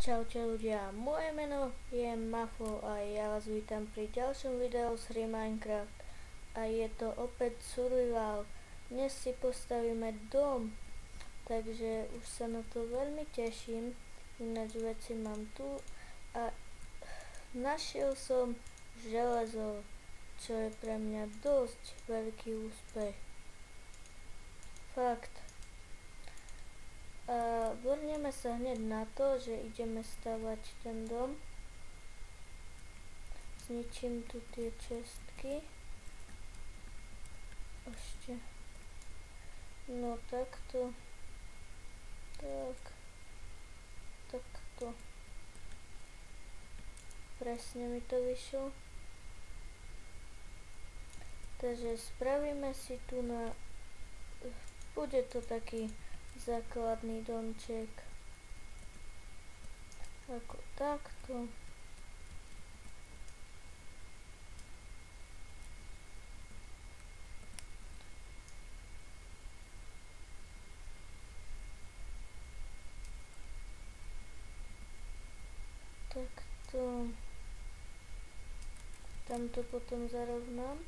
Čaute ľudia, moje meno je Mafo a ja vás vítam pri ďalšom videu z hry Minecraft a je to opäť survival. Dnes si postavíme dom, takže už sa na to veľmi teším, ináč veci mám tu a našiel som železo, čo je pre mňa dosť veľký úspech. Fakt. A vrhneme sa hneď na to, že ideme stavať ten dom. Zničím tu tie čestky. Ešte. No takto. Takto. Presne mi to vyšlo. Takže spravíme si tu na... Bude to taký základný domček. Ako takto. Takto. Tam to potom zarovnám.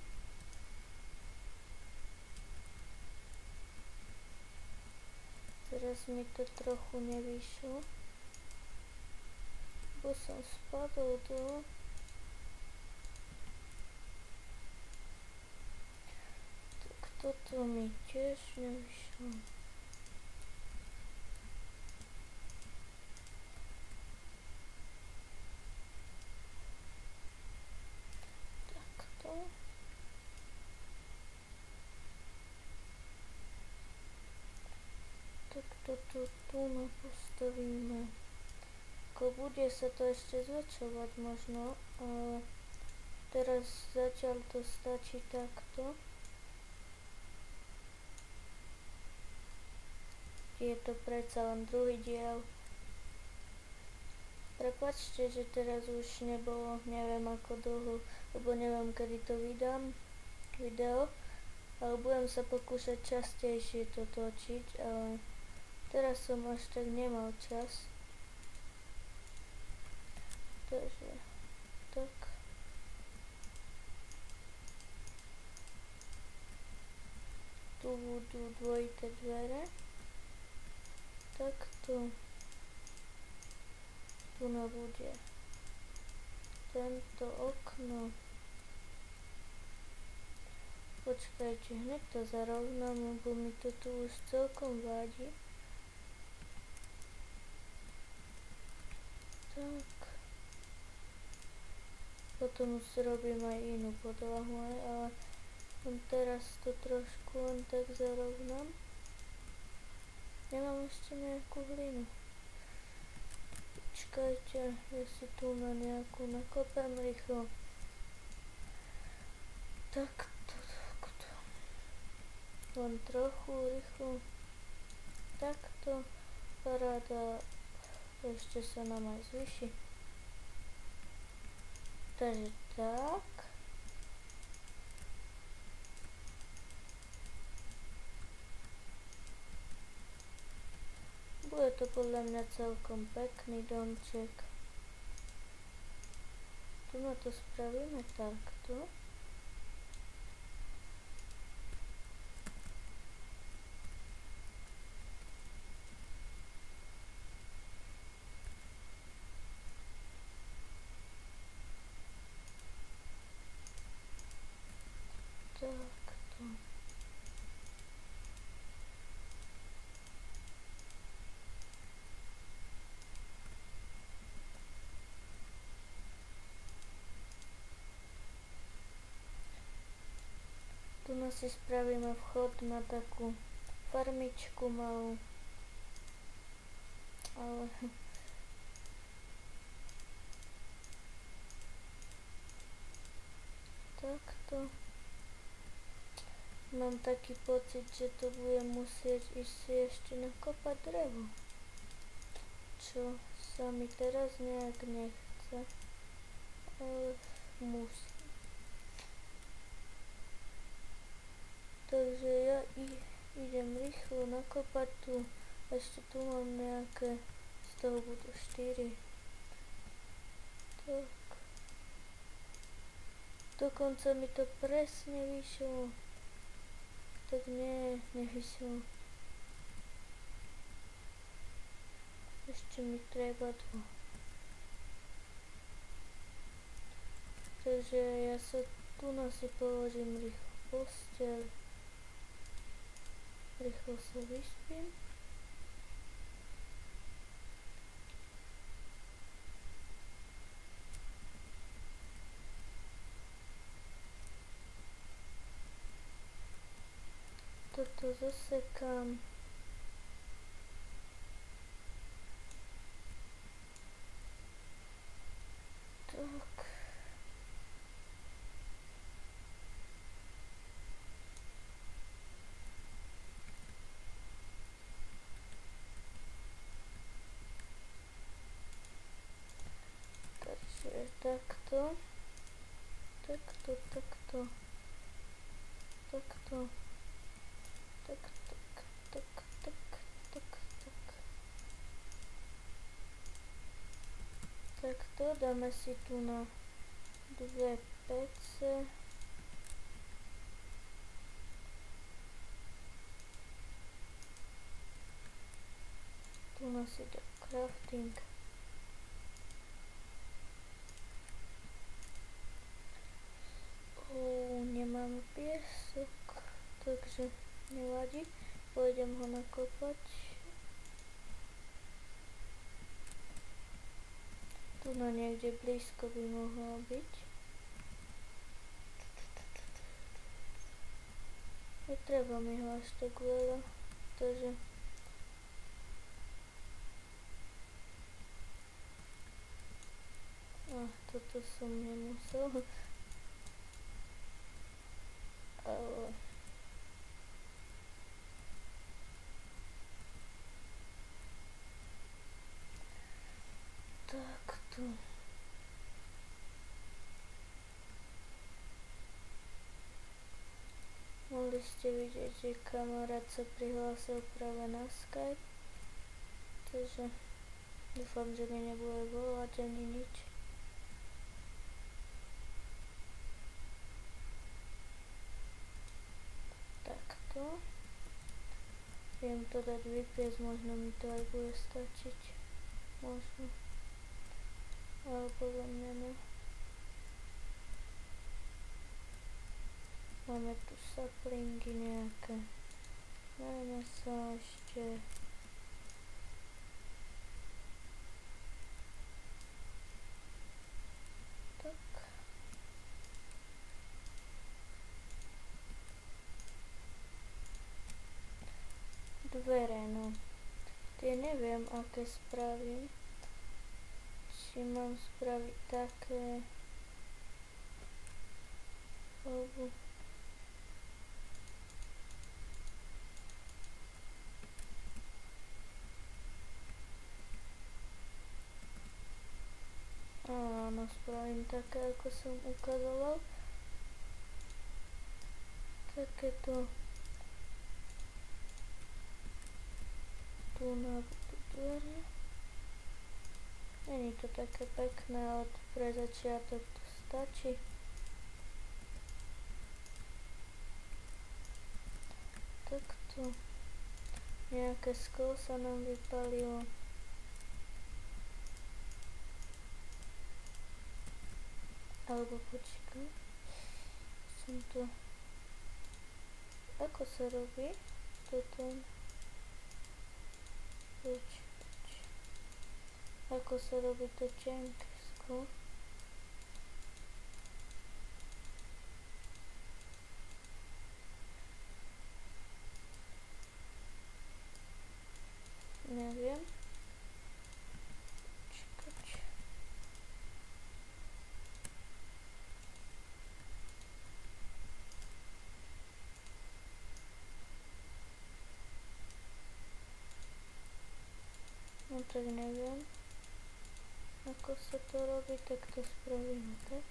Teraz mi to trochu nevyšlo, bo som spadol dole. Tak toto mi tiež nevyšlo. Takto. Tak toto tu postavíme. Ako bude sa to ešte zväčšovať možno, ale teraz zatiaľ to stačí takto. Je to predsa len druhý diel. Prepáčte, že teraz už nebolo neviem ako dlho, lebo neviem kedy to vydám video, ale budem sa pokúšať častejšie to točiť, ale teraz som až tak nemal čas. Takže, tak. Tu budú dvojité dvere. Takto. Tu bude tento okno. Počkajte, hneď to zarovnám, lebo mi to tu už celkom vadí. Tak. Potom zrobím aj inú podlahu, ale teraz to trošku len tak zarovnám. Nemám ešte nejakú hlinu. Počkajte, ja si tu na nejakú nakopem rýchlo. Takto. Len trochu rýchlo. Takto. Paráda. Ešte sa nám aj zvýši. Takže tak. Bude to podľa mňa celkom pekný domček. Tu na to spravíme takto. Takto. Tu si spravíme vchod na takú farmičku malú. Ale... Takto. Mám taký pocit, že to budem musieť ísť si ešte nakopať drevo. Čo sa mi teraz nejak nechce. Ale musím. Takže ja idem rýchlo nakopať tu. Ešte tu mám nejaké toho budú 4. Tak. Dokonca mi to presne vyšlo. Tak nie, nevyšlo. Ešte mi treba 2. Takže ja sa tu si položím rýchlo posteľ. Rýchlo sa vyspím. Toto zasekám. Tak. Takže takto. Takto, takto. Takto. Tak, tak, tak, tak, tak, tak. Takto dáme si tu na 2 pece. Tu si dá crafting. Nemám piesok, takže nevadí. Pôjdem ho nakopať. Tu niekde blízko by mohlo byť. Netreba mi ho až tak veľa, takže toto som nemusel. Ale takto. Mohli ste vidieť, že kamarát sa prihlásil práve na Skype, takže dúfam, že mi nebude volať ani nič. Takto. Viem to dať vypiesť, možno mi to aj bude stačiť. Možno. Ale podľa mňa ne. Máme tu saplingy nejaké. Dajme sa ešte. Tak. Dvere, no. Tie neviem, aké spravím. Či mám spraviť také. Alebo áno, spravím také, ako som ukazoval. Takéto. Tu na dvere. Není to také pekné, ale pre začiatok to stačí. Takto. Nejaké sklo sa nám vypalilo. Alebo počkaj. Som to. Ako sa robí toto? Počkať. Ako sa robí to tenké sklo? Neviem. Počkať. No tak neviem. Ako sa to robí, tak to spravíme tak.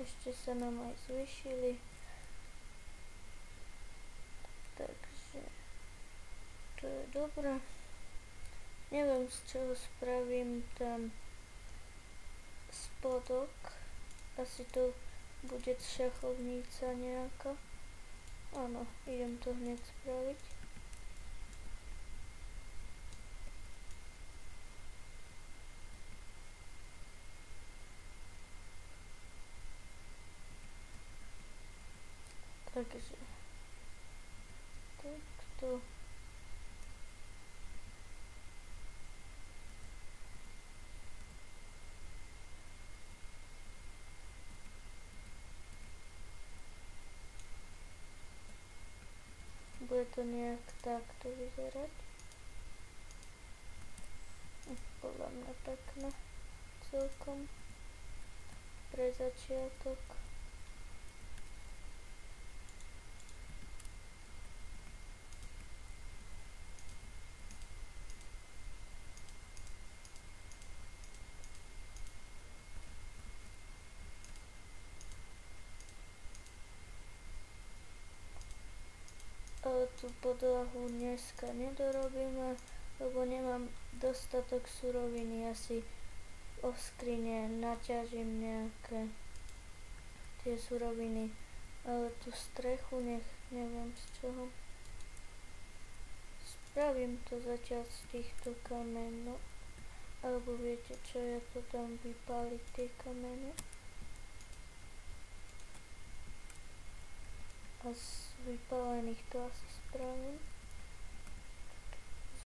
Ešte sa nám aj zvýšili. Takže to je dobré. Neviem, z čoho spravím ten spodok. Asi to bude šachovnica nejaká. Áno, idem to hneď spraviť. Takže takto. Bude to nejak takto vyzerať. Podľa mňa pekné celkom pre začiatok. Ale tú podlahu dneska nedorobíme, lebo nemám dostatok suroviny. Asi o skrine naťažím nejaké tie suroviny, ale tú strechu neviem z čoho. Spravím to zatiaľ z týchto kameňov, alebo viete čo, ja to tam vypáliť tie kamene. A z vypálených to asi spravím.